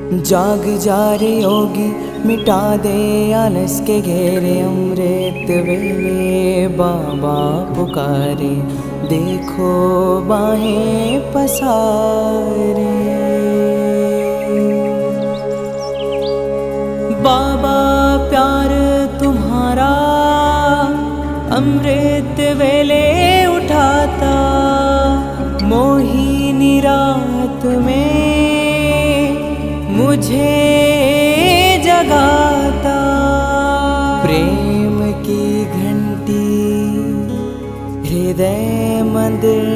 जाग जा रे योगी, मिटा दे आलस के घेरे। अमृत वेले बाबा पुकारे, देखो बाहें पसारे। बाबा प्यार तुम्हारा अमृत वेले उठाता, मोहिनी रात में मुझे जगाता। प्रेम की घंटी हृदय मंदिर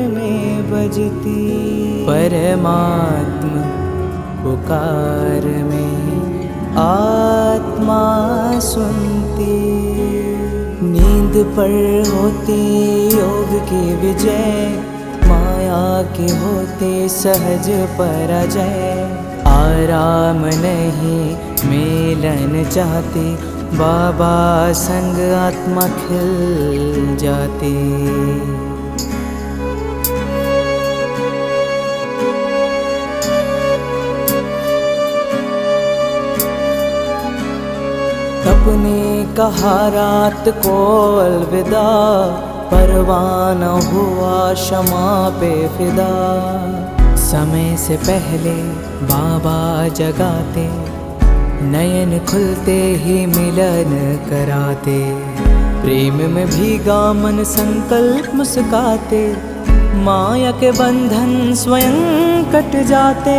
में बजती, परमात्मा पुकार में आत्मा सुनती। नींद पर होती योग की विजय, माया के होते सहज पराजय। आराम नहीं मिलन चाहते, बाबा संग आत्मा खिल जाती। अपने कहा रात को अलविदा, परवाना हुआ क्षमा पे फिदा। समय से पहले बाबा जगाते, नयन खुलते ही मिलन कराते। प्रेम में भीगा मन संकल्प मुस्काते, माया के बंधन स्वयं कट जाते।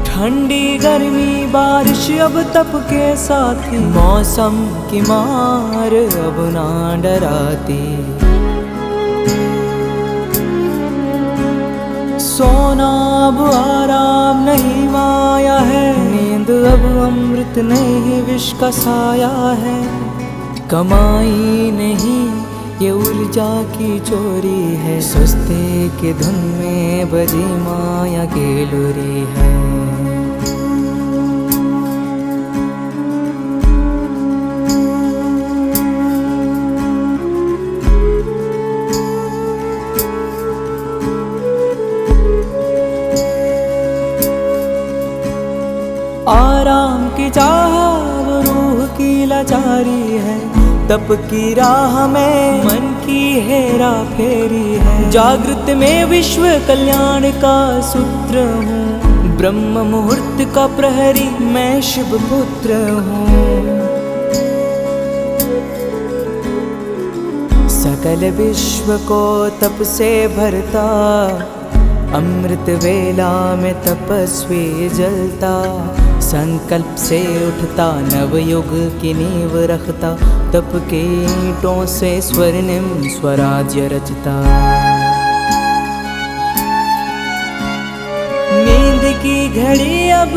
ठंडी गर्मी बारिश अब तप के साथी, मौसम की मार अब ना डराती। सोना अब आराम नहीं माया है, नींद अब अमृत नहीं विष का साया है। कमाई नहीं ये ऊर्जा की चोरी है, सुस्ती की धुन में बजी माया की लुरी है। आराम की चाह वो रूह की लाचारी है, तप की राह में मन की हेरा फेरी है। जागृत में विश्व कल्याण का सूत्र हूँ, ब्रह्म मुहूर्त का प्रहरी मैं शिव पुत्र हूँ। सकल विश्व को तप से भरता, अमृत वेला में तपस्वी जलता। संकल्प से उठता नवयुग की नींव रखता, तप के ईंटों से स्वर्णिम स्वराज्य रचता। नींद की घड़ी अब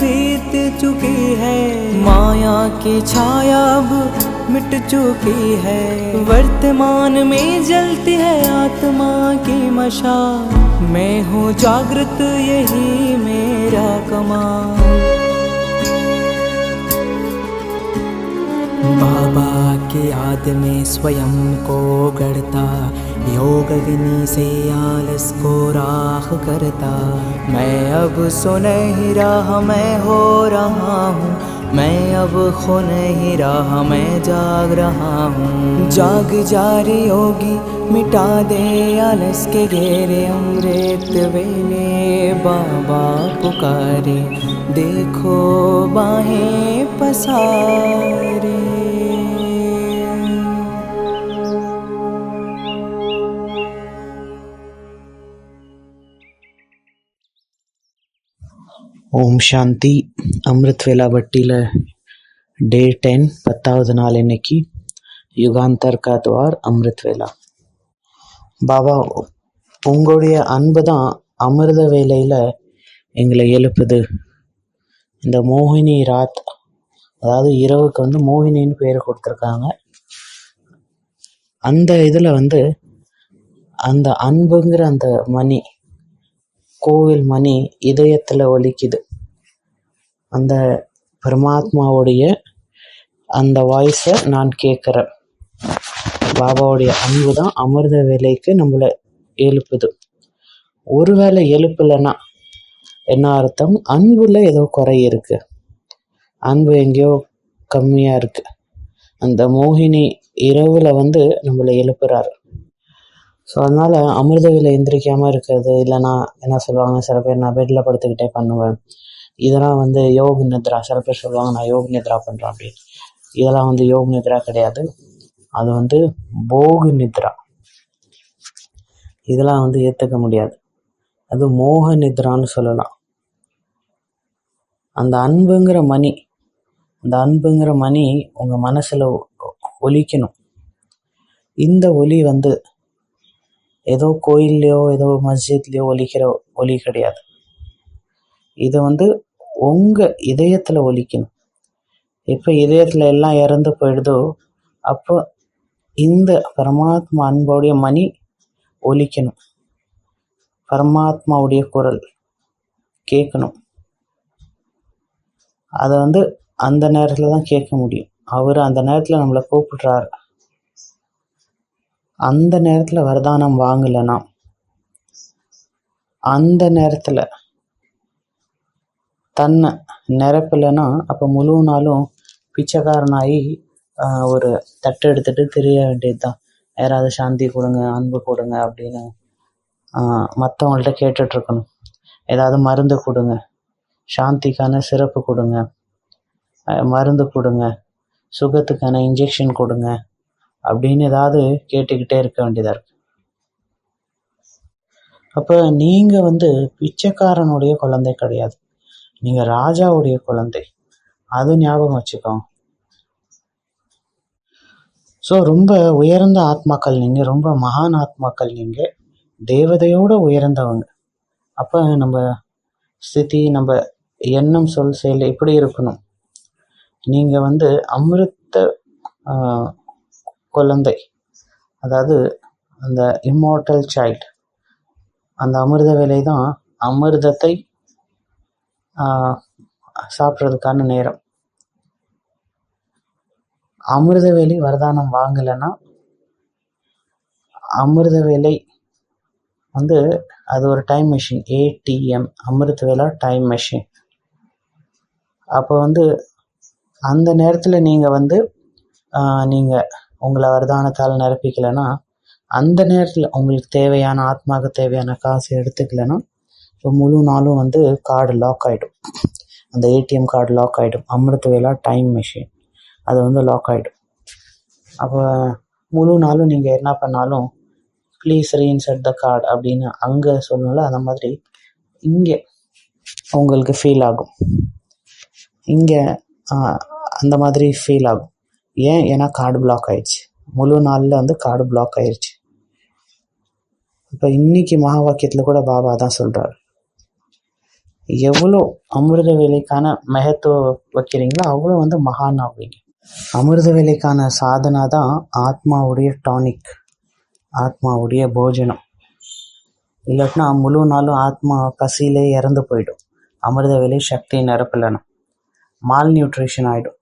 बीत चुकी है, माया की छाया अब मिट चुकी है। वर्तमान में जलती है आत्मा की मशाल, मैं हूँ जागृत यही मेरा कमाल। बाबा की याद में स्वयं को गढ़ता, योग अग्नि से आलस को राख करता। मैं अब सो नहीं रहा मैं हो रहा हूँ, मैं अब खो नहीं रहा मैं जाग रहा हूँ। जाग जा रे योगी, मिटा दे आलस के घेरे। अमृत वेले बाबा पुकारे, देखो बाहें पसारे। ஓம் சாந்தி. அமிர்த் வேலா பட்டியில் டே 10 10வது நாள். இன்னைக்கு யுகாந்தர் கா துவார் அமிர்த் வேலா. பாபா, உங்களுடைய அன்பு தான் அமிர்த வேலையில் எங்களை எழுப்புது. இந்த மோகினி ராத், அதாவது இரவுக்கு மோகினின்னு பேர் கொடுத்துருக்காங்க. அந்த இதில் அந்த அன்புங்கிற அந்த மணி, கோவில் மணி இதயத்தில் ஒலிக்குது. அந்த பரமாத்மாவுடைய அந்த வாய்ஸை நான் கேட்குறேன். பாபாவுடைய அன்பு தான் அமிர்த வேலைக்கு நம்மளை எழுப்புது. ஒருவேளை எழுப்பலைன்னா என்ன அர்த்தம்? அன்புல ஏதோ குறை இருக்கு, அன்பு எங்கேயோ கம்மியா இருக்கு. அந்த மோகினி இரவுல நம்மளை எழுப்புறாரு. ஸோ அதனால அமிர்த வேலை எந்திரிக்காம இருக்கிறது, இல்லைனா என்ன சொல்லுவாங்க சில பேர், நான் பெட்ல படுத்துக்கிட்டே பண்ணுவேன், இதெல்லாம் யோக நித்ரா. சில பேர் சொல்லுவாங்க நான் யோக நித்ரா பண்றேன் அப்படின்னு. இதெல்லாம் யோக நித்ரா கிடையாது, அது போக நித்ரா. இதெல்லாம் ஏத்துக்க முடியாது. அது மோக நித்ரான்னு சொல்லலாம். அந்த அன்புங்கிற மணி உங்க மனசுல ஒலிக்கணும். இந்த ஒலி ஏதோ கோயில்லையோ ஏதோ மஸ்ஜித்லயோ ஒலிக்கிற ஒலி கிடையாது. இது உங்க இதயத்துல ஒலிக்கணும். இப்ப இதயத்துல எல்லாம் இறந்து போயிடுதோ, அப்போ இந்த பரமாத்மா அன்போடைய மணி ஒலிக்கணும், பரமாத்மாவுடைய குரல் கேட்கணும். அதை அந்த நேரத்துல தான் கேட்க முடியும். அவர் அந்த நேரத்துல நம்மளை கூப்பிடுறாரு. அந்த நேரத்துல வரதானம் வாங்கலைன்னா, அந்த நேரத்துல தன்னை நிரப்பலைன்னா, அப்ப முழு நாளும் பிச்சைக்காரனாகி ஒரு தட்டு எடுத்துட்டு தெரிய வேண்டியதுதான். யாராவது சாந்தி கொடுங்க, அன்பு கொடுங்க அப்படின்னு மற்றவங்கள்ட்ட கேட்டுட்டு இருக்கணும். ஏதாவது மருந்து கொடுங்க, சாந்திக்கான சிறப்பு கொடுங்க, மருந்து கொடுங்க, சுகத்துக்கான இன்ஜெக்ஷன் கொடுங்க அப்படின்னு ஏதாவது கேட்டுக்கிட்டே இருக்க வேண்டியதா இருக்கு. அப்ப நீங்க பிச்சைக்காரனுடைய குழந்தை கிடையாது, நீங்க ராஜாவுடைய குழந்தை. அது ஞாபகம் வச்சுக்கோங்க. ஸோ ரொம்ப உயர்ந்த ஆத்மாக்கள் நீங்க, ரொம்ப மகான் ஆத்மாக்கள் நீங்க, தேவதையோட உயர்ந்தவங்க. அப்ப நம்ம ஸ்திதி, நம்ம எண்ணம், சொல், செயல் எப்படி இருக்கணும்? நீங்க அமிர்த குழந்தை, அதாவது அந்த இம்மார்டல் சைல்டு. அந்த அமிர்த வேலை தான் அமிர்தத்தை சாப்பிட்றதுக்கான நேரம். அமிர்த வேலை வரதானம் வாங்கலைன்னா, அமிர்த வேலை அது ஒரு டைம் மெஷின், ஏடிஎம், அமிர்த வேலா டைம் மெஷின். அப்போ அந்த நேரத்துல நீங்க நீங்க உங்களை வரதானத்தால் நிரப்பிக்கலைன்னா, அந்த நேரத்துல உங்களுக்கு தேவையான, ஆத்மாவுக்கு தேவையான காசு எடுத்துக்கலைன்னா, இப்போ முழு நாளும் கார்டு லாக் ஆகிடும். அந்த ஏடிஎம் கார்டு லாக் ஆகிடும். அமிர்த வேலா டைம் மெஷின் அது லாக் ஆகிடும். அப்போ முழு நாளும் நீங்கள் என்ன பண்ணாலும் ப்ளீஸ் ரீஇன்சர்ட் த கார்டு அப்படின்னு அங்கே சொல்லணும்ல, அந்த மாதிரி இங்கே உங்களுக்கு ஃபீல் ஆகும். இங்கே அந்த மாதிரி ஃபீல் ஆகும். ஏன்னா கார்டு பிளாக் ஆயிடுச்சு. முழு நாளில் கார்டு பிளாக் ஆயிடுச்சு. இப்போ இன்னைக்கு மகா வாக்கியத்தில் கூட பாபா தான் சொல்கிறார், எவ்வளோ அமிர்த வேலைக்கான மகத்துவம் வைக்கிறீங்களோ அவ்வளோ மகான் ஆவீங்க. அமிர்த வேலைக்கான சாதனா தான் ஆத்மாவுடைய டானிக், ஆத்மாவுடைய போஜனம். இல்லாட்டினா முழு நாளும் ஆத்மா பசியிலே இறந்து போயிடும். அமிர்த வேலை சக்தி நிரப்பலனா மால் நியூட்ரிஷன் ஆகிடும்.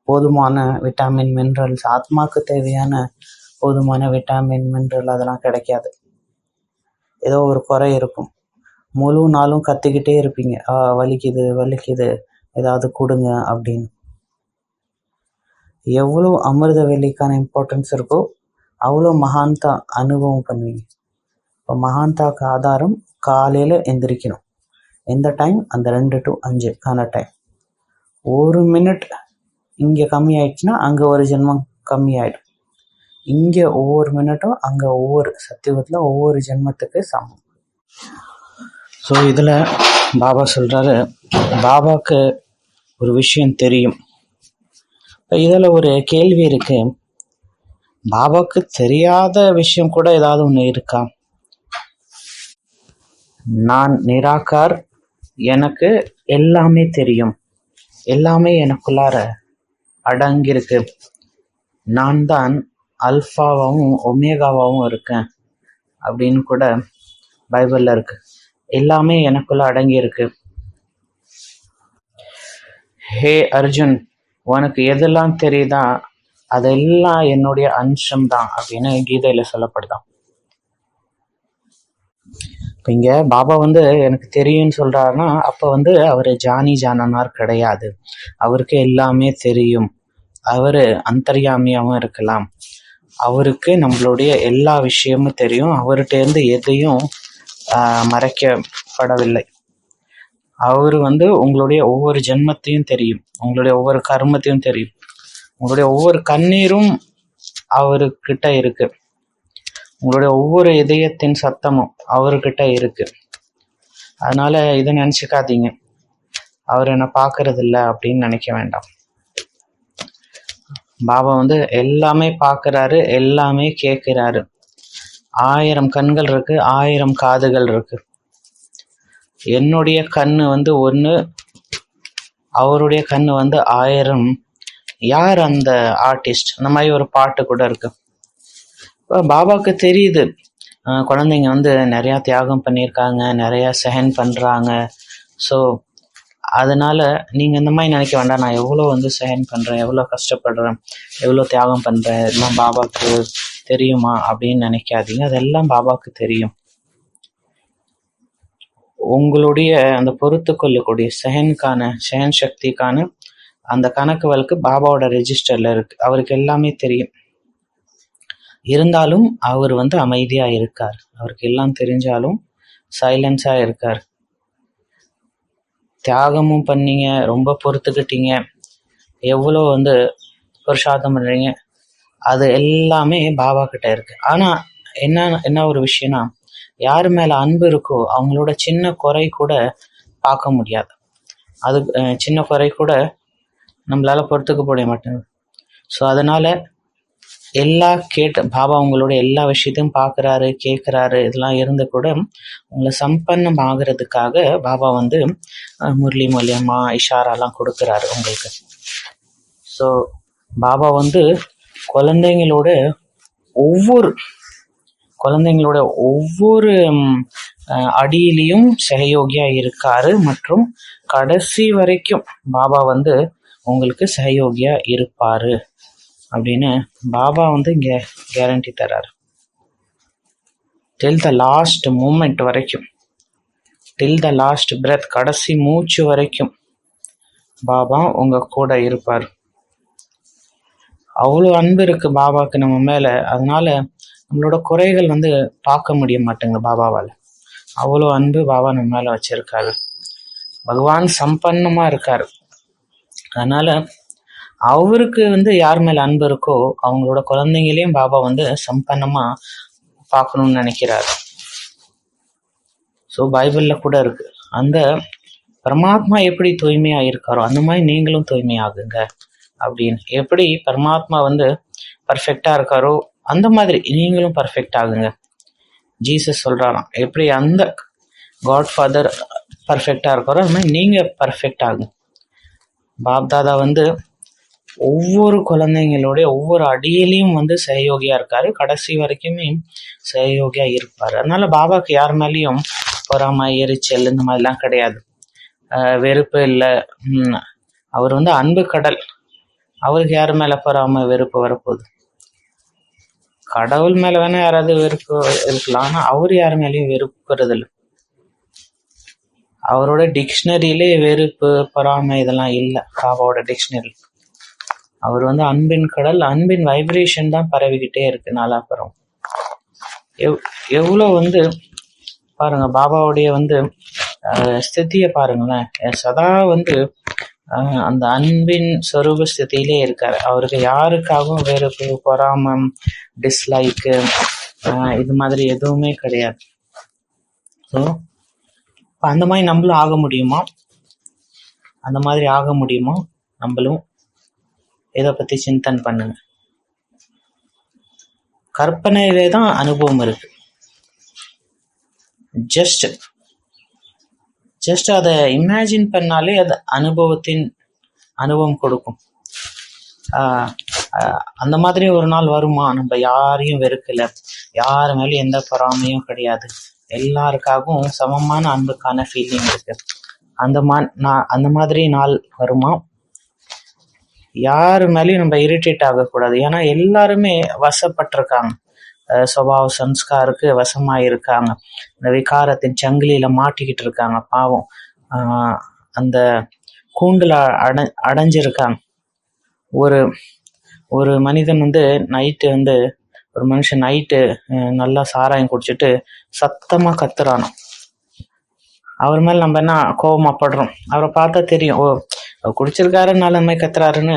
போதுமான விட்டாமின், மினரல்ஸ், ஆத்மாவுக்கு தேவையான போதுமான விட்டாமின், மினரல் அதெல்லாம் கிடைக்காது. ஏதோ ஒரு குறை இருக்கும். முழு நாளும் கத்திக்கிட்டே இருப்பீங்க, வலிக்குது வலிக்குது, ஏதாவது கொடுங்க அப்படின்னு. எவ்வளோ அமிர்த வேலைக்கான இம்பார்ட்டன்ஸ் இருக்கோ அவ்வளோ மகான்தா அனுபவம் பண்ணுவீங்க. இப்போ மகான்தாக்கு ஆதாரம் காலையில் எந்திரிக்கணும். எந்த டைம்? அந்த 2 to 5 டைம். 1 மினிட் இங்கே கம்மி ஆயிடுச்சுன்னா அங்கே ஒரு ஜென்மம் கம்மி ஆகிடும். இங்கே ஒவ்வொரு மினிட்டும் அங்கே ஒவ்வொரு சத்தியுகத்தில் ஒவ்வொரு ஜென்மத்துக்கு சமம். ஸோ இதில் பாபா சொல்கிறாரு, பாபாவுக்கு ஒரு விஷயம் தெரியும். இப்போ இதில் ஒரு கேள்வி இருக்கு, பாபாவுக்கு தெரியாத விஷயம் கூட ஏதாவது ஒன்று இருக்கா? நான் நிராகார், எனக்கு எல்லாமே தெரியும், எல்லாமே எனக்குள்ளார அடங்கியிருக்கு, நான் தான் அல்ஃபாவாகவும் ஒமேகாவாகவும் இருக்கேன் அப்படின்னு கூட பைபிளில் இருக்கு. எல்லாமே எனக்குள்ள அடங்கி இருக்கு. ஹே அர்ஜுன், உனக்கு எதெல்லாம் தெரியுதா அதெல்லாம் என்னுடைய அம்சம் தான் அப்படின்னு கீதையில சொல்லப்படுதான். இப்போ இங்கே பாபா வந்து எனக்கு தெரியும்னு சொல்கிறாருன்னா அப்போ வந்து அவர் ஜானி ஜானனார் கிடையாது. அவருக்கு எல்லாமே தெரியும். அவர் அந்தர்யாமியாகவும் இருக்கலாம். அவருக்கு நம்மளுடைய எல்லா விஷயமும் தெரியும். அவர்கிட்டேருந்து எதையும் மறைக்கப்படவில்லை. அவர் வந்து உங்களுடைய ஒவ்வொரு ஜென்மத்தையும் தெரியும். உங்களுடைய ஒவ்வொரு கர்மத்தையும் தெரியும். உங்களுடைய ஒவ்வொரு கண்ணீரும் அவர்கிட்ட இருக்கு. உங்களுடைய ஒவ்வொரு இதயத்தின் சத்தமும் அவர்கிட்ட இருக்கு. அதனால இதை நினச்சிக்காதீங்க, அவர் என்னை பார்க்கறது இல்லை அப்படின்னு நினைக்க வேண்டாம். பாபா வந்து எல்லாமே பார்க்குறாரு, எல்லாமே கேட்குறாரு. 1000 கண்கள் இருக்கு, 1000 காதுகள் இருக்கு. என்னுடைய கண்ணு வந்து 1, அவருடைய கண்ணு வந்து 1000. யார் அந்த ஆர்டிஸ்ட்? அந்த மாதிரி ஒரு பாட்டு கூட இருக்கு. இப்போ பாபாவுக்கு தெரியுது குழந்தைங்க வந்து நிறையா தியாகம் பண்ணியிருக்காங்க, நிறையா செஹன் பண்ணுறாங்க. ஸோ அதனால் நீங்கள் இந்த மாதிரி நினைக்க வேண்டாம், நான் எவ்வளோ வந்து செஹன் பண்ணுறேன், எவ்வளோ கஷ்டப்படுறேன், எவ்வளோ தியாகம் பண்ணுறேன், இதெல்லாம் பாபாவுக்கு தெரியுமா அப்படின்னு நினைக்காதீங்க. அதெல்லாம் பாபாவுக்கு தெரியும். உங்களுடைய அந்த பொறுத்து கொள்ளக்கூடிய செஹன் சக்திக்கான அந்த கணக்கு வழக்கு பாபாவோட ரெஜிஸ்டரில் இருக்குது. அவருக்கு எல்லாமே தெரியும். இருந்தாலும் அவர் வந்து அமைதியாக இருக்கார். அவருக்கு எல்லாம் தெரிஞ்சாலும் சைலன்ஸாக இருக்கார். தியாகமும் பண்ணீங்க, ரொம்ப பொறுத்துக்கிட்டீங்க, எவ்வளோ வந்து புருஷார்த்தம் பண்ணுறீங்க, அது எல்லாமே பாபா கிட்ட இருக்கு. ஆனால் என்ன ஒரு விஷயம்னா, யார் மேலே அன்பு இருக்கோ அவங்களோட சின்ன குறை கூட பார்க்க முடியாது. அது சின்ன குறை கூட நம்மளால பொறுத்துக்க முடிய மாட்டேங்குது. ஸோ அதனால் பாபா உங்களோட எல்லா விஷயத்தையும் பார்க்குறாரு, கேட்குறாரு. இதெல்லாம் இருந்து கூட உங்களை சம்பன்னம் ஆகிறதுக்காக பாபா வந்து முரளி மூலியமாக இஷாராலாம் கொடுக்குறாரு உங்களுக்கு. ஸோ பாபா வந்து குழந்தைங்களோட ஒவ்வொரு அடியிலையும் சகயோகியாக இருக்காரு. மற்றும் கடைசி வரைக்கும் பாபா வந்து உங்களுக்கு சகயோகியாக இருப்பார் அப்படின்னு பாபா வந்து இங்கே கேரண்டி தர்றாரு. டில் த லாஸ்ட் மூமெண்ட் வரைக்கும், டில் த லாஸ்ட் பிரெத், கடைசி மூச்சு வரைக்கும் பாபா உங்கள் கூட இருப்பார். அவ்வளோ அன்பு இருக்குது பாபாவுக்கு நம்ம மேலே. அதனால நம்மளோட குறைகள் வந்து பார்க்க முடிய மாட்டேங்குது பாபாவால். அவ்வளோ அன்பு பாபா நம்ம மேலே வச்சுருக்காரு. பகவான் சம்பன்னமாக இருக்கார். அதனால் அவருக்கு வந்து யார் மேலே அன்பு இருக்கோ அவங்களோட குழந்தைங்களையும் பாபா வந்து சம்பன்னமாக பார்க்கணும்னு நினைக்கிறார். ஸோ பைபிளில் கூட இருக்கு, அந்த பரமாத்மா எப்படி தூய்மையாக இருக்காரோ அந்த மாதிரி நீங்களும் தூய்மையாகுங்க அப்படின்னு. எப்படி பரமாத்மா வந்து பர்ஃபெக்டாக இருக்காரோ அந்த மாதிரி நீங்களும் பர்ஃபெக்ட் ஆகுங்க. ஜீசஸ் சொல்கிறாராம், எப்படி அந்த காட் ஃபாதர் பர்ஃபெக்டாக இருக்காரோ அது மாதிரி நீங்கள் பர்ஃபெக்ட் ஆகுங்க. பாப்தாதா வந்து ஒவ்வொரு குழந்தைங்களுடைய ஒவ்வொரு அடியிலையும் வந்து சகயோகியாக இருக்காரு. கடைசி வரைக்குமே சகயோகியாக இருப்பார். அதனால பாபாவுக்கு யார் மேலேயும் பொறாமை, எரிச்சல் இந்த மாதிரிலாம் கிடையாது. வெறுப்பு இல்லை. அவர் வந்து அன்பு கடல். அவருக்கு யார் மேலே பொறாமை, வெறுப்பு வரப்போகுது? கடவுள் மேலே வேணால் யாராவது வெறுப்பு இருக்கலாம், ஆனால் அவர் யார் மேலேயும் வெறுப்புறது இல்லை. அவரோட டிக்ஷனரியிலே வெறுப்பு, பொறாமை இதெல்லாம் இல்லை பாபாவோட டிக்ஷனரி. அவர் வந்து அன்பின் கடல். அன்பின் வைப்ரேஷன் தான் பரவிக்கிட்டே இருக்கு நாலாப்புறம். எவ்வளோ வந்து பாருங்க, பாபாவுடைய வந்து ஸ்திதியை பாருங்களேன். சதா வந்து அந்த அன்பின் சொரூப ஸ்திதியிலே இருக்காரு. அவருக்கு யாருக்காகவும் வெறுப்பு, பொறாமம், டிஸ்லைக்கு இது மாதிரி எதுவுமே கிடையாது. ஸோ அந்த மாதிரி நம்மளும் ஆக முடியுமா? அந்த மாதிரி ஆக முடியுமா? நம்மளும் இதை பற்றி சிந்தனை பண்ணுங்க. கற்பனையிலே தான் அனுபவம் இருக்கு. ஜஸ்ட் அதை இமேஜின் பண்ணாலே அது அனுபவம் கொடுக்கும். அந்த மாதிரி ஒரு நாள் வருமா? நம்ம யாரையும் வெறுக்கல, யாரு மேலேயும் எந்த பொறாமையும் கிடையாது, எல்லாருக்காகவும் சமமான அன்புக்கான ஃபீலிங் இருக்கு. அந்த மாதிரி நாள் வருமா? யாரு மேலேயும் நம்ம இரிட்டேட் ஆகக்கூடாது. ஏன்னா எல்லாருமே வசப்பட்டிருக்காங்க. சுபாவ சன்ஸ்காருக்கு வசமாக இருக்காங்க. இந்த விகாரத்தின் சங்கிலியில் மாட்டிக்கிட்டு இருக்காங்க. பாவம், அந்த கூண்டில் அடைஞ்சிருக்காங்க. ஒரு ஒரு மனிதன் ஒரு மனுஷன் நைட்டு நல்லா சாராயம் குடிச்சிட்டு சத்தமாக கத்துறானோ. அவர் மேலே நம்ம என்ன கோபமாப்படுறோம். அவரை பார்த்தா தெரியும், அவர் குடிச்சிருக்காருனால அந்த மாதிரி கத்துறாருன்னு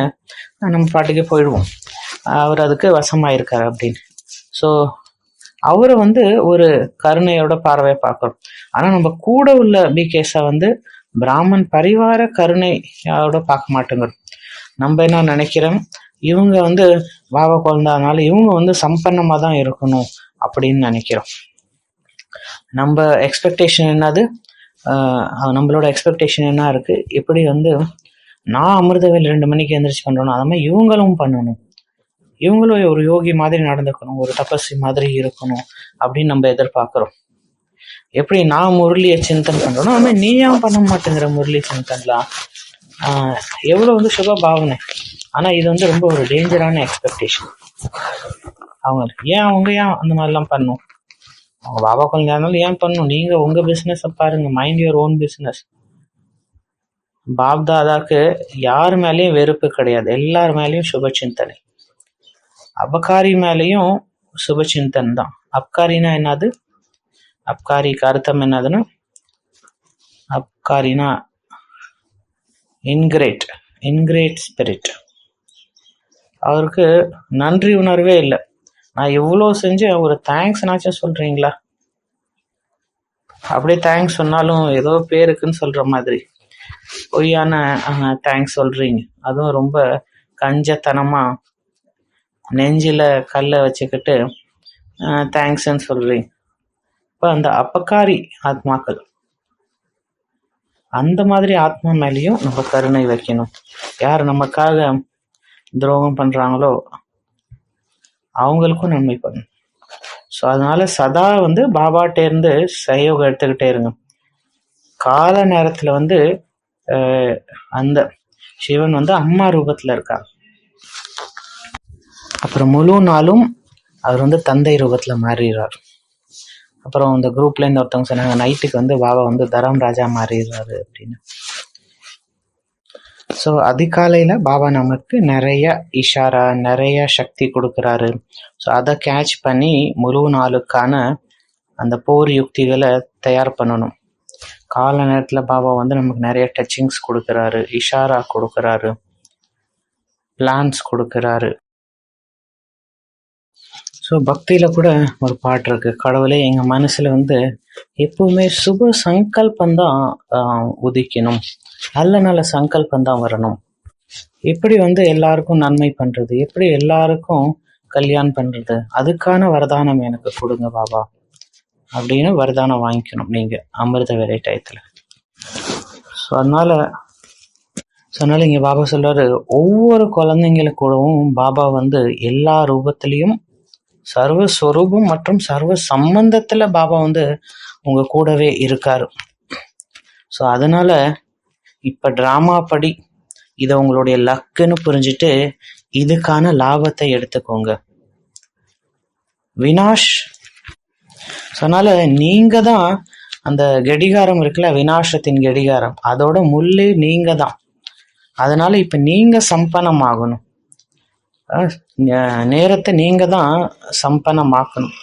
நம்ம பாட்டுக்கே போயிடுவோம். அவர் அதுக்கு வசமாயிருக்காரு அப்படின்னு. ஸோ அவரை ஒரு கருணையோட பார்வையை பார்க்கணும். ஆனால் நம்ம கூட உள்ள பிகேஸை பிராமன் பரிவார கருணையோட பார்க்க மாட்டேங்கிறோம். நம்ம என்ன நினைக்கிறோம், இவங்க பாபா குழந்தானால இவங்க சம்பன்னமாக தான் இருக்கணும் அப்படின்னு நினைக்கிறோம். நம்ம எக்ஸ்பெக்டேஷன் என்னது, நம்மளோட எக்ஸ்பெக்டேஷன் என்ன இருக்கு, எப்படி நான் அமிர்தவேல் 2 மணிக்கு எந்திரிச்சு பண்றேனோ அது மாதிரி இவங்களும் பண்ணணும், இவங்களும் ஒரு யோகி மாதிரி நடந்துக்கணும், ஒரு தபஸ்வி மாதிரி இருக்கணும் அப்படின்னு நம்ம எதிர்பார்க்கிறோம். எப்படி நான் முரளியை சிந்தன் பண்றேனோ அது மாதிரி நீ ஏன் பண்ண மாட்டேங்கிற முரளி சிந்தன்லாம். எவ்வளவு சுப பாவனை. ஆனா இது ரொம்ப ஒரு டேஞ்சரான எக்ஸ்பெக்டேஷன். அவங்க ஏன் அந்த மாதிரிலாம் பண்ணும்? அவங்க பாபா குழந்தைனாலும் ஏன் பண்ணணும்? நீங்க உங்க பிசினஸ் பாருங்க, மைண்ட் யுவர் ஓன் பிசினஸ். பாப் தாதாக்கு யார் மேலேயும் வெறுப்பு கிடையாது, எல்லார் மேலேயும் சுப சிந்தனை. அபகாரி மேலேயும் சுப சிந்தன் தான். அப்காரினா என்னது? அப்காரிக்கு அர்த்தம் என்னதுன்னா, அப்காரினா இன்கிரேட் ஸ்பிரிட். அவருக்கு நன்றி உணர்வே இல்லை. நான் இவ்வளோ செஞ்சு ஒரு தேங்க்ஸ்னாச்சும் சொல்றீங்களா? அப்படியே தேங்க்ஸ் சொன்னாலும் ஏதோ பேருக்குன்னு சொல்ற மாதிரி பொய்யான தேங்க்ஸ் சொல்றீங்க. அதுவும் ரொம்ப கஞ்சத்தனமா நெஞ்சில கல்லை வச்சுக்கிட்டு தேங்க்ஸ்ன்னு சொல்றீங்க. இப்போ அந்த அப்பக்காரி ஆத்மாக்கள், அந்த மாதிரி ஆத்மா மேலேயும் நம்ம கருணை வைக்கணும். யார் நமக்காக துரோகம் பண்றாங்களோ அவங்களுக்கும் நன்மை பண்ணணும். ஸோ அதனால சதா பாபாட்டேருந்து சகயோகம் எடுத்துக்கிட்டே இருங்க. கால நேரத்துல அந்த சிவன் அம்மா ரூபத்துல இருக்காங்க. அப்புறம் முழு நாளும் அவர் தந்தை ரூபத்துல மாறிடுறாரு. அப்புறம் இந்த குரூப்ல இருந்து ஒருத்தவங்க சொன்னாங்க, நைட்டுக்கு பாபா தரம் ராஜா மாறிடுறாரு அப்படின்னு. ஸோ அதிகாலையில் பாபா நமக்கு நிறைய இஷாரா, நிறைய சக்தி கொடுக்குறாரு. ஸோ அதை கேட்ச் பண்ணி முழு நாளுக்கான அந்த போர் யுக்திகளை தயார் பண்ணணும். கால நேரத்தில் பாபா நமக்கு நிறைய டச்சிங்ஸ் கொடுக்குறாரு, இஷாரா கொடுக்குறாரு, பிளான்ஸ் கொடுக்குறாரு. ஸோ பக்தியில் கூட ஒரு பாட்டு இருக்கு, கடவுளே எங்கள் மனசில் எப்பவுமே சுப சங்கல்பந்தான் உதிக்கணும், நல்ல நல்ல சங்கல்பந்தான் வரணும். எப்படி எல்லாருக்கும் நன்மை பண்றது, எப்படி எல்லாருக்கும் கல்யாணம் பண்றது, அதுக்கான வரதானம் எனக்கு கொடுங்க பாபா அப்படின்னு வரதானம் வாங்கிக்கணும் நீங்க அமிர்த வேலை டயத்துல. ஸோ அதனால இங்க பாபா சொல்றாரு, ஒவ்வொரு குழந்தைங்களுக்கூடவும் பாபா எல்லா ரூபத்திலையும் சர்வஸ்வரூபம் மற்றும் சர்வ சம்பந்தத்துல பாபா உங்க கூடவே இருக்காரு. ஸோ அதனால இப்ப டிராமா படி இதை உங்களுடைய லக்குன்னு புரிஞ்சுட்டு இதுக்கான லாபத்தை எடுத்துக்கோங்க. வினாஷ் சொன்னால நீங்க தான் அந்த கடிகாரம் இருக்குல்ல, வினாசத்தின் கடிகாரம், அதோட முள்ளு நீங்க தான். அதனால இப்ப நீங்க சம்பனம் ஆகணும், நேரத்தை நீங்க தான் சம்பனமாக்கணும்.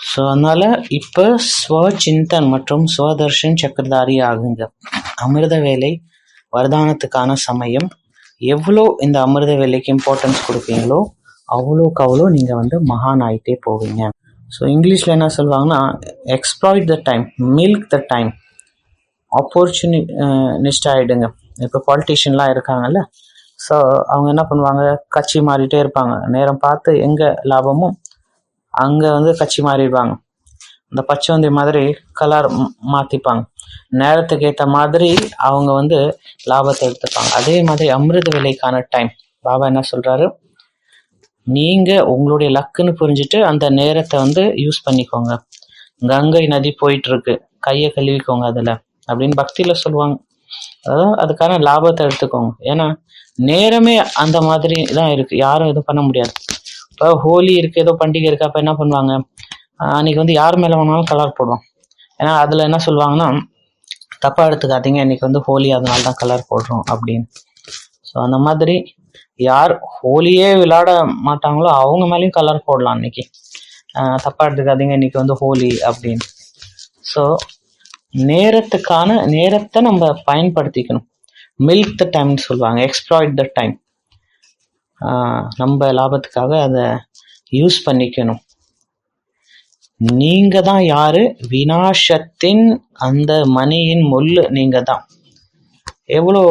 ஸோ அதனால இப்ப ஸ்வச்சிந்தன் மற்றும் ஸ்வதர்ஷன் சக்கரதாரி ஆகுங்க. அமிர்த வேலை வரதானத்துக்கான சமயம். எவ்வளோ இந்த அமிர்த வேலைக்கு இம்பார்ட்டன்ஸ் கொடுப்பீங்களோ அவ்வளோக்கு அவ்வளோ நீங்க மகான் ஆயிட்டே போவீங்க. ஸோ இங்கிலீஷ்ல என்ன சொல்லுவாங்கன்னா, exploit the time, milk the time, opportunist ஆயிடுங்க. இப்போ பாலிட்டிஷியன்லாம் இருக்காங்கல்ல, ஸோ அவங்க என்ன பண்ணுவாங்க, கட்சி மாறிட்டே இருப்பாங்க. நேரம் பார்த்து எங்க லாபமும் அங்கே கட்சி மாறிடுவாங்க. இந்த பச்சைவந்தி மாதிரி கலர் மாற்றிப்பாங்க. நேரத்துக்கு ஏற்ற மாதிரி அவங்க லாபத்தை எடுத்துப்பாங்க. அதே மாதிரி அமிர்த வேலைக்கான டைம் பாபா என்ன சொல்றாரு, நீங்க உங்களுடைய லக்குன்னு புரிஞ்சுட்டு அந்த நேரத்தை யூஸ் பண்ணிக்கோங்க. கங்கை நதி போயிட்டு இருக்கு, கையை கழுவிக்கோங்க அதுல அப்படின்னு பக்தியில சொல்லுவாங்க. அதாவது அதுக்கான லாபத்தை எடுத்துக்கோங்க. ஏன்னா நேரமே அந்த மாதிரி தான் இருக்கு, யாரும் எதுவும் பண்ண முடியாது. இப்போ ஹோலி இருக்குது, ஏதோ பண்டிகை இருக்குது, அப்போ என்ன பண்ணுவாங்க, அன்றைக்கி வந்து யார் மேலே வேணாலும் கலர் போடுவோம். ஏன்னா அதில் என்ன சொல்லுவாங்கன்னா, தப்பாக எடுத்துக்காதீங்க, இன்றைக்கி வந்து ஹோலி அதனால தான் கலர் போடுறோம் அப்படின்னு. ஸோ அந்த மாதிரி யார் ஹோலியே விளையாட மாட்டாங்களோ அவங்க மேலேயும் கலர் போடலாம் அன்றைக்கி. தப்பாக எடுத்துக்காதீங்க, இன்றைக்கி வந்து ஹோலி அப்படின்னு. ஸோ நேரத்தை நம்ம பயன்படுத்திக்கணும். மில்க் த டைம்னு சொல்லுவாங்க, எக்ஸ்ப்ளாய்ட் த டைம். நம்ம லாபத்துக்காக அதை யூஸ் பண்ணிக்கணும். நீங்க தான் யாரு, வினாசத்தின் அந்த மணியின் முள்ளு நீங்க தான். எவ்வளோ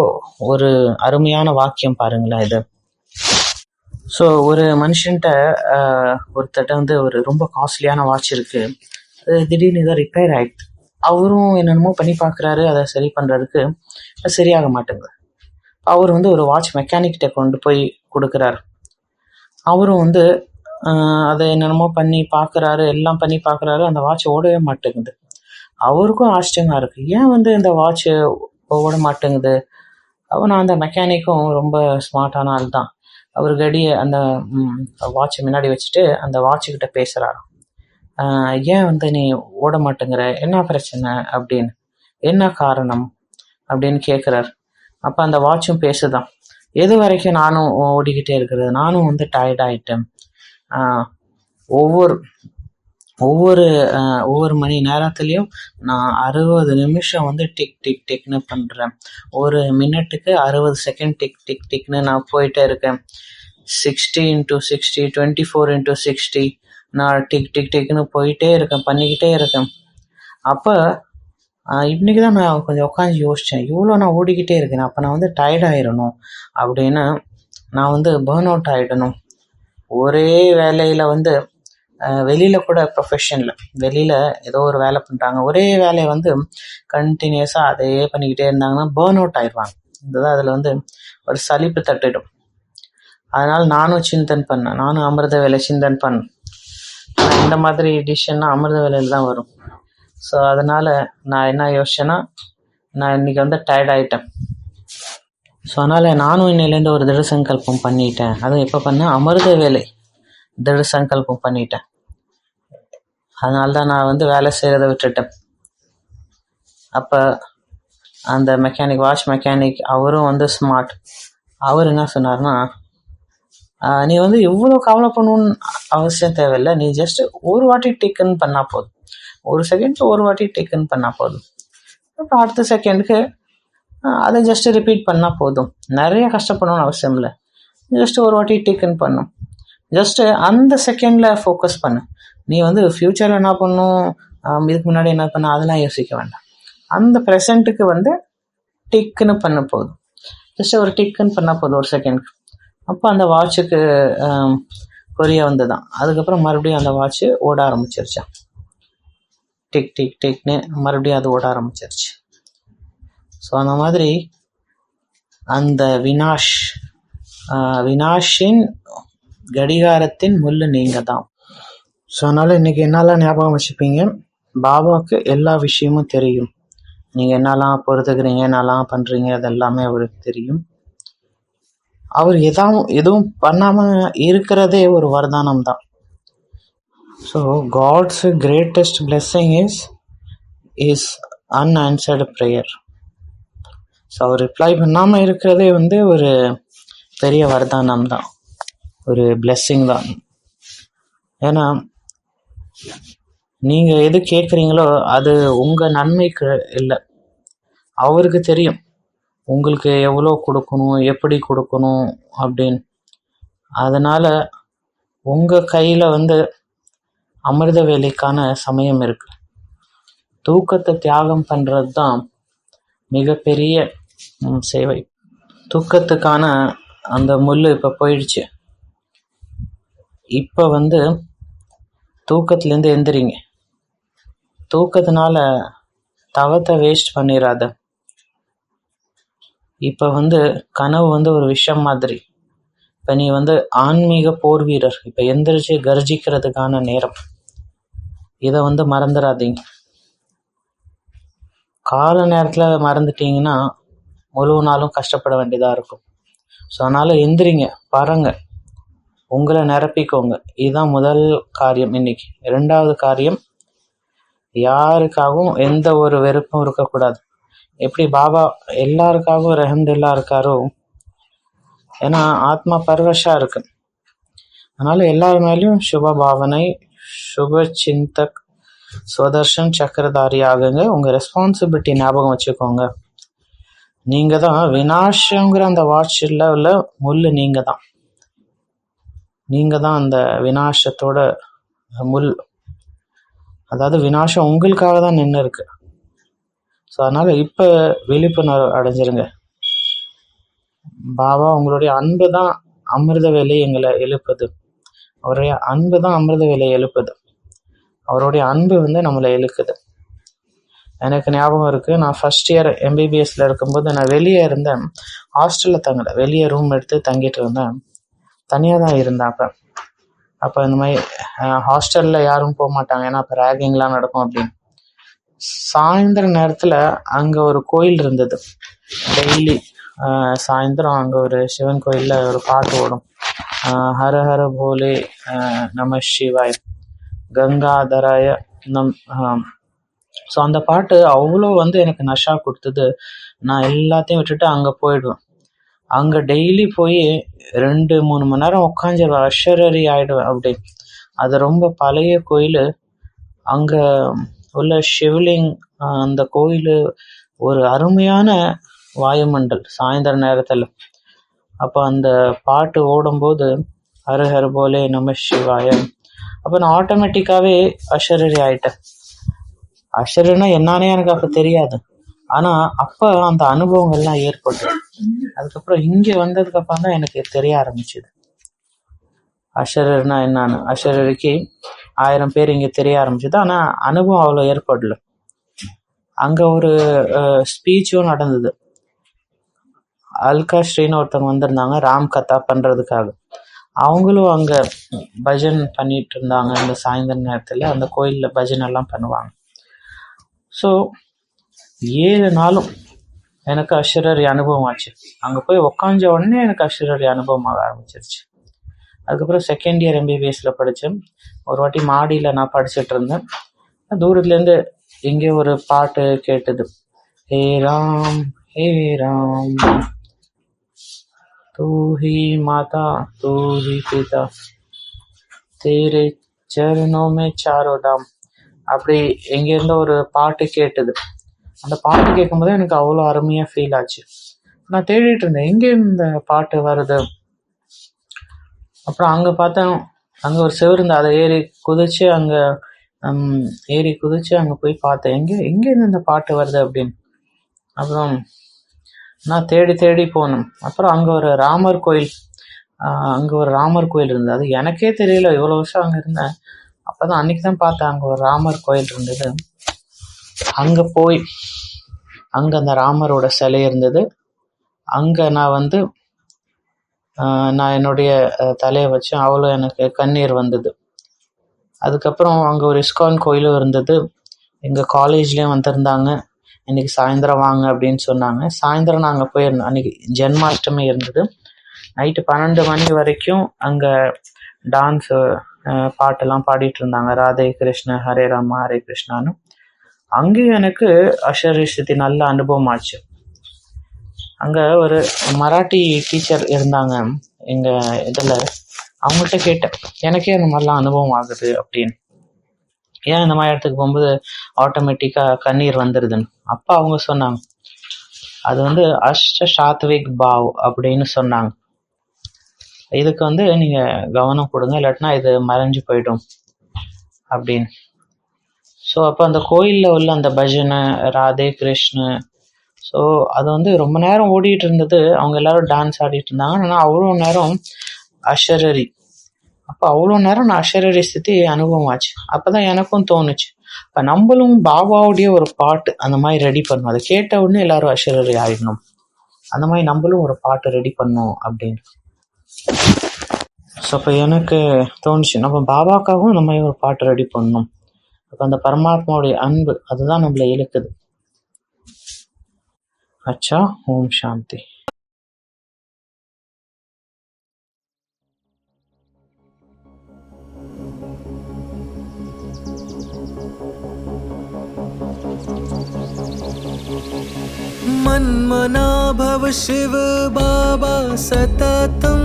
ஒரு அருமையான வாக்கியம் பாருங்களேன் இது. ஸோ ஒரு மனுஷன்ட்ட ஒருத்தட்ட வந்து ஒரு ரொம்ப காஸ்ட்லியான வாட்ச் இருக்கு, அது திடீர்னு ஏதோ ரிப்பேர் ஆயிடுது. அவரும் என்னென்னமோ பண்ணி பார்க்குறாரு, அதை சரி பண்ணுறதுக்கு அது சரியாக மாட்டேங்குது. அவர் வந்து ஒரு வாட்ச் மெக்கானிக்கிட்ட கொண்டு போய் கொடுக்குறாரு. அவரும் வந்து அதை என்னென்னமோ பண்ணி பார்க்குறாரு, எல்லாம் பண்ணி பார்க்குறாரு, அந்த வாட்ச் ஓடவே மாட்டேங்குது. அவருக்கும் ஆச்சரியமாக இருக்குது, ஏன் வந்து இந்த வாட்ச் ஓட மாட்டேங்குது. நான் அந்த மெக்கானிக்கும் ரொம்ப ஸ்மார்ட்டான ஆள் தான். அவர் கடியை அந்த வாட்சை முன்னாடி வச்சுட்டு அந்த வாட்சுக்கிட்ட பேசுகிறாராம். ஏன் வந்து நீ ஓட மாட்டேங்கிற, என்ன பிரச்சனை அப்படின்னு, என்ன காரணம் அப்படின்னு கேட்குறாரு. அப்போ அந்த வாட்சும் பேசுதான், எது வரைக்கும் நானும் ஓடிக்கிட்டே இருக்கிறது, நானும் வந்து டயர்டாயிட்டேன். ஒவ்வொரு மணி நேரத்துலையும் நான் 60 நிமிஷம் வந்து டிக் டிக் டிக்னு பண்ணுறேன். ஒரு மினிட்டுக்கு 60 செகண்ட் டிக் டிக் டிக்னு நான் போயிட்டே இருக்கேன். 60 × 60, 24 × 60 நான் டிக் டிக் டிக்னு போயிட்டே இருக்கேன், பண்ணிக்கிட்டே இருக்கேன். அப்போ இன்றைக்கி தான் நான் கொஞ்சம் உட்காந்து யோசித்தேன், இவ்வளோ நான் ஓடிக்கிட்டே இருக்கேன், அப்போ நான் வந்து டயர்டாயிடணும் அப்படின்னு, நான் வந்து பேர்ன் அவுட் ஆகிடணும். ஒரே வேலையில் வந்து வெளியில் கூட ப்ரொஃபஷனில் வெளியில் ஏதோ ஒரு வேலை பண்ணுறாங்க, ஒரே வேலையை வந்து கண்டினியூஸாக அதே பண்ணிக்கிட்டே இருந்தாங்கன்னா பேர்ன் அவுட் ஆயிடுவாங்க. இதுதான் அதில் வந்து ஒரு சலிப்பு தட்டிடும். அதனால் நானும் நானும் அமிர்த வேலை சிந்தன் பண்ணேன். இந்த மாதிரி டிசிஷன்னா அமிர்த வேலையில் தான் வரும். ஸோ அதனால் நான் என்ன யோசிச்சேன்னா, நான் இன்றைக்கி வந்து டயர்ட் ஆகிட்டேன். ஸோ அதனால் நானும் இன்னிலேருந்து ஒரு திட சங்கல்பம் பண்ணிட்டேன். அதுவும் எப்போ பண்ணேன், அமிர்த வேலை திட சங்கல்பம் பண்ணிட்டேன். அதனால தான் நான் வந்து வேலை செய்கிறத விட்டுட்டேன். அப்போ அந்த வாட்ச் மெக்கானிக் அவரும் வந்து ஸ்மார்ட். அவர் என்ன சொன்னார்னா, நீ வந்து இவ்வளோ கவலை பண்ணணுன்னு அவசியம் தேவையில்லை, நீ ஜஸ்ட் ஒரு வாட்டி டேக்கன் பண்ணால் போதும், ஒரு செகண்டுக்கு ஒரு வாட்டி டேக்கன் பண்ணால் போதும், அப்புறம் அடுத்த செகண்டுக்கு அதை ஜஸ்ட்டு ரிப்பீட் பண்ணால் போதும், நிறைய கஷ்டப்படணும்னு அவசியம் இல்லை, ஜஸ்ட்டு ஒரு வாட்டி டேக்கன் பண்ணும், ஜஸ்ட்டு அந்த செகண்டில் ஃபோக்கஸ் பண்ணு. நீ வந்து ஃப்யூச்சரில் என்ன பண்ணணும், இதுக்கு முன்னாடி என்ன பண்ண, அதெல்லாம் யோசிக்க வேண்டாம். அந்த ப்ரெசண்ட்டுக்கு வந்து டிக்குன்னு பண்ண போதும், ஜஸ்ட்டு ஒரு டிக்குன்னு பண்ணால் போதும் ஒரு செகண்டுக்கு. அப்போ அந்த வாட்சுக்கு கொரிய வந்து தான், அதுக்கப்புறம் மறுபடியும் அந்த வாட்சு ஓட ஆரம்பிச்சிருச்சான். டிக் டிக் டிக்னு மறுபடியும் அது ஓட ஆரம்பிச்சிருச்சு. ஸோ அந்த மாதிரி அந்த வினாஷின் கடிகாரத்தின் முள்ளு நீங்கள் தான். ஸோ அதனால் இன்றைக்கி என்னெல்லாம் ஞாபகம் வச்சுப்பீங்க, பாபாவுக்கு எல்லா விஷயமும் தெரியும். நீங்கள் என்னெல்லாம் பொறுத்துக்கிறீங்க, என்னெல்லாம் பண்ணுறீங்க, அதெல்லாமே அவருக்கு தெரியும். அவர் எதுவும் பண்ணாமல் இருக்கிறதே ஒரு வரதானம் தான். So God's greatest blessing is unanswered prayer. So அவர் ரிப்ளை பண்ணாமல் இருக்கிறதே வந்து ஒரு பெரிய வரதானம் தான், ஒரு பிளெஸ்ஸிங் தான். ஏன்னா நீங்கள் எது கேட்குறீங்களோ அது உங்கள் நன்மைக்கு இல்லை, அவருக்கு தெரியும் உங்களுக்கு எவ்வளோ கொடுக்கணும், எப்படி கொடுக்கணும் அப்படின்னு. அதனால் உங்கள் கையில் வந்து அமிர்த வேலைக்கான சமயம் இருக்குது. தூக்கத்தை தியாகம் பண்ணுறது தான் மிகப்பெரிய சேவை. தூக்கத்துக்கான அந்த முள் இப்போ போயிடுச்சு. இப்போ வந்து தூக்கத்துலேருந்து எந்திரிங்க. தூக்கத்தினால தவத்தை வேஸ்ட் பண்ணிடாத. இப்போ வந்து கனவு வந்து ஒரு விஷயம் மாதிரி. இப்போ நீ வந்து ஆன்மீக போர் வீரர், இப்போ எந்திரிச்சு கர்ஜிக்கிறதுக்கான நேரம். இதை வந்து மறந்துடாதீங்க. கால நேரத்தில் மறந்துட்டீங்கன்னா முழு நாளும் கஷ்டப்பட வேண்டியதாக இருக்கும். ஸோ அதனால் எந்திரிங்க, பாருங்க. உங்களை நிரப்பிக்கோங்க. இதுதான் முதல் காரியம் இன்னைக்கு. 2வது காரியம், யாருக்காகவும் எந்த ஒரு வெறுப்பும் இருக்கக்கூடாது. எப்படி பாபா எல்லாருக்காகவும் ரஹம்துல்லா இருக்காரோ, ஏன்னா ஆத்மா பரவஷா இருக்கு, அதனால எல்லார் மேலேயும் சுப பாவனை, சுப சிந்தக், சுவதர்ஷன் சக்கரதாரி ஆகுங்க. உங்க ரெஸ்பான்சிபிலிட்டி ஞாபகம் வச்சுக்கோங்க. நீங்க தான் வினாஷங்கிற அந்த வாட்சில் உள்ள முள்ளு. நீங்க தான் அந்த வினாசத்தோட முள். அதாவது வினாசம் உங்களுக்காக தான் நின்று இருக்கு. ஸோ அதனால இப்ப விழிப்புணர்வு அடைஞ்சிருங்க. பாபா உங்களுடைய அன்பு தான் அமிர்த வேலை எங்களை எழுப்புது. அவருடைய அன்பு தான் அமிர்த வேலையை எழுப்புது. அவருடைய அன்பு நம்மளை இழுக்குது. எனக்கு ஞாபகம் இருக்கு, நான் ஃபர்ஸ்ட் இயர் MBBSல இருக்கும்போது நான் வெளியே இருந்தேன். ஹாஸ்டல்ல தங்கல, வெளியே ரூம் எடுத்து தங்கிட்டு இருந்தேன். தனியாக தான் இருந்தேன். அப்போ இந்த மாதிரி ஹாஸ்டல்ல யாரும் போக மாட்டாங்க, ஏன்னா அப்போ ரேகிங்லாம் நடக்கும் அப்படின்னு. சாயந்தர நேரத்தில் அங்கே ஒரு கோயில் இருந்தது. டெய்லி சாயந்தரம் அங்கே ஒரு சிவன் கோயிலில் ஒரு பாட்டு ஓடும். ஹர ஹர போலே நம சிவாய் கங்காதராய நம். ஸோ அந்த பாட்டு அவ்வளோ எனக்கு நஷா கொடுத்தது. நான் எல்லாத்தையும் விட்டுட்டு அங்கே போயிடுவேன். அங்கே டெய்லி போய் 2-3 மணி நேரம் உட்காந்துருவேன். அஷரரி ஆயிடுவேன் அப்படி. அது ரொம்ப பழைய கோயில். அங்கே உள்ள சிவலிங், அந்த கோயில் ஒரு அருமையான வாயுமண்டல் சாயந்தர நேரத்தில். அப்போ அந்த பாட்டு ஓடும்போது ஹர ஹர போலே நம சிவாய, அப்போ நான் ஆட்டோமேட்டிக்காகவே அஷரரி ஆயிட்டேன். அஷரனா என்னன்னே எனக்கு அப்போ தெரியாது. ஆனால் அப்போ அந்த அனுபவங்கள்லாம் ஏற்பட்டு, அதுக்கப்புறம் இங்கே வந்ததுக்கு அப்புறம் தான் எனக்கு தெரிய ஆரம்பிச்சுது அஷரர்னா என்னன்னு. அஷரருக்கு 1000 பேர் இங்கே தெரிய ஆரம்பிச்சுது. ஆனால் அனுபவம் அவ்வளோ ஏற்படல. அங்கே ஒரு ஸ்பீச்சும் நடந்தது. அல்கா ஸ்ரீன்னு ஒருத்தவங்க வந்திருந்தாங்க ராம் கதா பண்ணுறதுக்காக. அவங்களும் அங்கே பஜன் பண்ணிட்டு இருந்தாங்க. அந்த சாயந்தர நேரத்தில் அந்த கோயிலில் பஜன் எல்லாம் பண்ணுவாங்க. ஸோ 7 நாளும் எனக்கு அஷரரி அனுபவம் ஆச்சு. அங்கே போய் உக்காஞ்ச உடனே எனக்கு அஷரரி அனுபவமாக ஆரம்பிச்சிருச்சு. அதுக்கப்புறம் செகண்ட் இயர் MBBSல படித்தேன். ஒரு வாட்டி மாடியில் நான் படிச்சுட்டு இருந்தேன். தூரத்துலேருந்து இங்கே ஒரு பாட்டு கேட்டது. ஹே ராம் ஹே ராம் தூ ஹி மாதா தூ ஹி பிதா தேரே சரணோ மே சாரோ தாம். அப்படி எங்கேருந்தோ ஒரு பாட்டு கேட்டது. அந்த பாட்டு கேட்கும்போது எனக்கு அவ்வளோ அருமையாக ஃபீல் ஆச்சு. நான் தேடிட்டு இருந்தேன், எங்கே இந்த பாட்டு வருது. அப்புறம் அங்கே பார்த்தேன், அங்கே ஒரு செவரு இருந்தது. அதை ஏறி குதிச்சு அங்கே போய் பார்த்தேன், எங்கேருந்து இந்த பாட்டு வருது அப்படின்னு. அப்புறம் நான் தேடி போனேன். அப்புறம் அங்கே ஒரு ராமர் கோயில் இருந்தது. அது எனக்கே தெரியல, இவ்வளோ வருஷம் அங்கே இருந்தேன். அப்போதான் அன்னைக்கு தான் பார்த்தேன் அங்கே ஒரு ராமர் கோயில் இருந்தது. அங்கே போய் அங்கே அந்த ராமரோட சிலை இருந்தது. அங்கே நான் என்னுடைய தலையை வச்சேன். அவ்வளோ எனக்கு கண்ணீர் வந்தது. அதுக்கப்புறம் அங்கே ஒரு இஸ்கான் கோயிலும் இருந்தது. எங்கள் காலேஜ்லேயும் வந்திருந்தாங்க. இன்னைக்கு சாயந்தரம் வாங்க அப்படின்னு சொன்னாங்க. சாயந்தரம் நாங்கள் போயிருந்தோம். அன்னைக்கு ஜென்மாஷ்டமி இருந்தது. நைட்டு 12 மணி வரைக்கும் அங்கே டான்ஸு பாட்டெல்லாம் பாடிட்டு இருந்தாங்க. ராதே கிருஷ்ண ஹரே ராமா ஹரே கிருஷ்ணான்னு. அங்கேயும் எனக்கு அஷரரி ஸ்திதி நல்ல அனுபவம் ஆச்சு. அங்கே ஒரு மராட்டி டீச்சர் இருந்தாங்க எங்கள் இதில். அவங்கள்ட்ட கேட்டேன், எனக்கே அந்த மாதிரிலாம் அனுபவம் ஆகுது அப்படின்னு. ஏன் இந்த மாதிரி இடத்துக்கு போகும்போது ஆட்டோமேட்டிக்காக கண்ணீர் வந்துடுதுன்னு. அப்போ அவங்க சொன்னாங்க, அது அஷ்ட சாத்விக் பாவ் அப்படின்னு சொன்னாங்க. இதுக்கு நீங்கள் கவனம் கொடுங்க, இல்லாட்டினா இது மறைஞ்சு போயிடும் அப்படின்னு. ஸோ அப்போ அந்த கோயிலில் உள்ள அந்த பஜனை ராதே கிருஷ்ண, ஸோ அது ரொம்ப நேரம் ஓடிட்டு இருந்தது. அவங்க எல்லாரும் டான்ஸ் ஆடிட்டு இருந்தாங்க. ஆனால் அவ்வளோ நேரம் அஷரரி. அப்போ அவ்வளோ நேரம் நான் அஷரரி ஸ்திதி அனுபவம் ஆச்சு. அப்போ தான் எனக்கும் தோணுச்சு, இப்போ நம்மளும் பாபாவுடைய ஒரு பாட்டு அந்த மாதிரி ரெடி பண்ணணும். அதை கேட்ட உடனே எல்லாரும் அஷரரி ஆயிடணும். அந்த மாதிரி நம்மளும் ஒரு பாட்டு ரெடி பண்ணணும் அப்படின்னு. ஸோ அப்போ எனக்கு தோணுச்சு, நம்ம பாபாக்காகவும் இந்த மாதிரி ஒரு பாட்டு ரெடி பண்ணணும். அப்போ அந்த பரமாத்மாவுடைய அன்பு அதுதான் நம்மளை இழுக்குது. அச்சா, ஓம் சாந்தி. मन्मना भव शिव बाबा सततम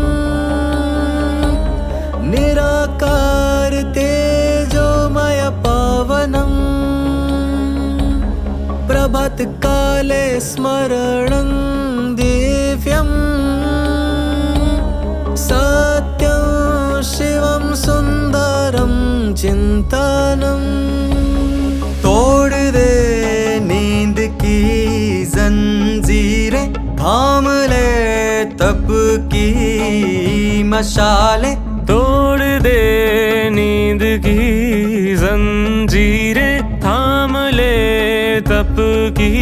निराकार तेजोमय पावनम प्रभात काले स्मरणं दिव्यं सत्यं शिवं सुंदरं चिंतनम। तोड़ दे नींद की जंजीरें, थाम ले तप की मशालें। तोड़ दे नींद की जंजीरें, थाम ले तप की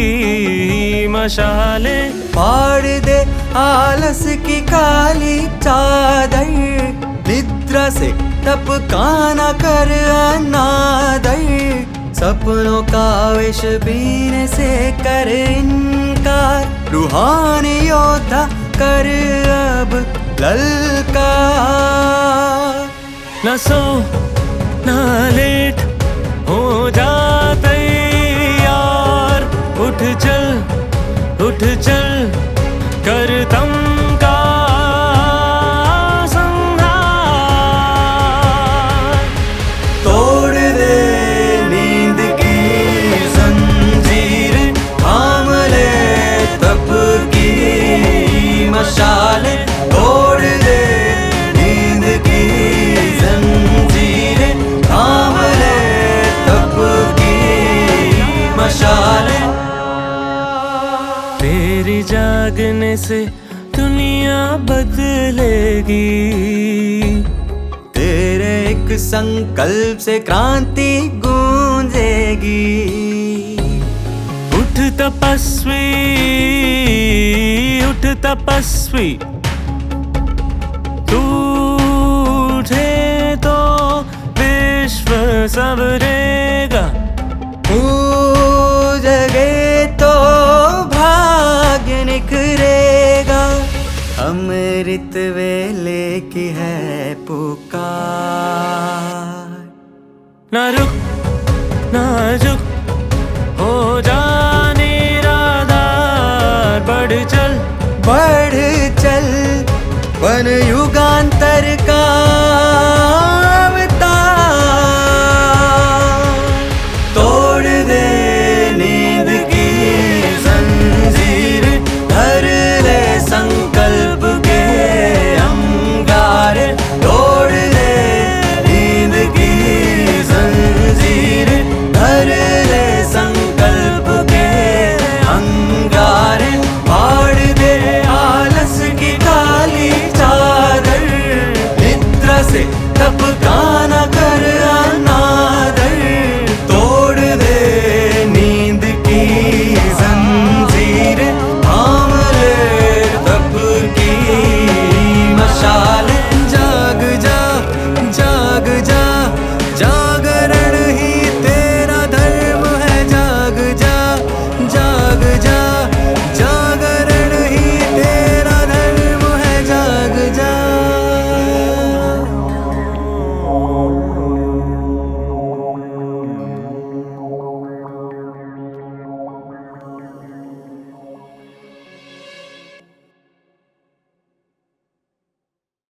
मशालें। फाड़ दे आलस की काली चादर, निद्रा से तप का न कर अनादर। सपनों का विष पीने से कर इनकार, रूहानी योद्धा कर अब ललकार। न सो न लेट हो जा तैयार, उठ चल कर तम का संहार। तोड़ दे नींद की जंजीरें, थाम ले तप की मशालें। तोड़ दे नींद की जंजीरें, थाम ले तप की मशालें। तेरी जागने से दुनिया बदलेगी, तेरे एक संकल्प से क्रांति गूंजेगी। उठ तपस्वी तू उठे तो विश्व संवरेगा। जगे तो भाग्य निखरेगा। अमृत वेले की है पुकार। ना रुक ना झुक हो जा निराधार, बढ़ चल बन युगांतर का अवतार। तोड़ दे नींद की जंजीर, धर ले संकल्प के अंगारे। तोड़ दे नींद की जंजीर, धर ले संकल्प के अंगारे। फाड़ दे आलस की काली चादर, निद्रा से तप का न कर अनादर। तोड़ दे नींद की जंजीरें, थाम ले तप की मशालें। जाग जा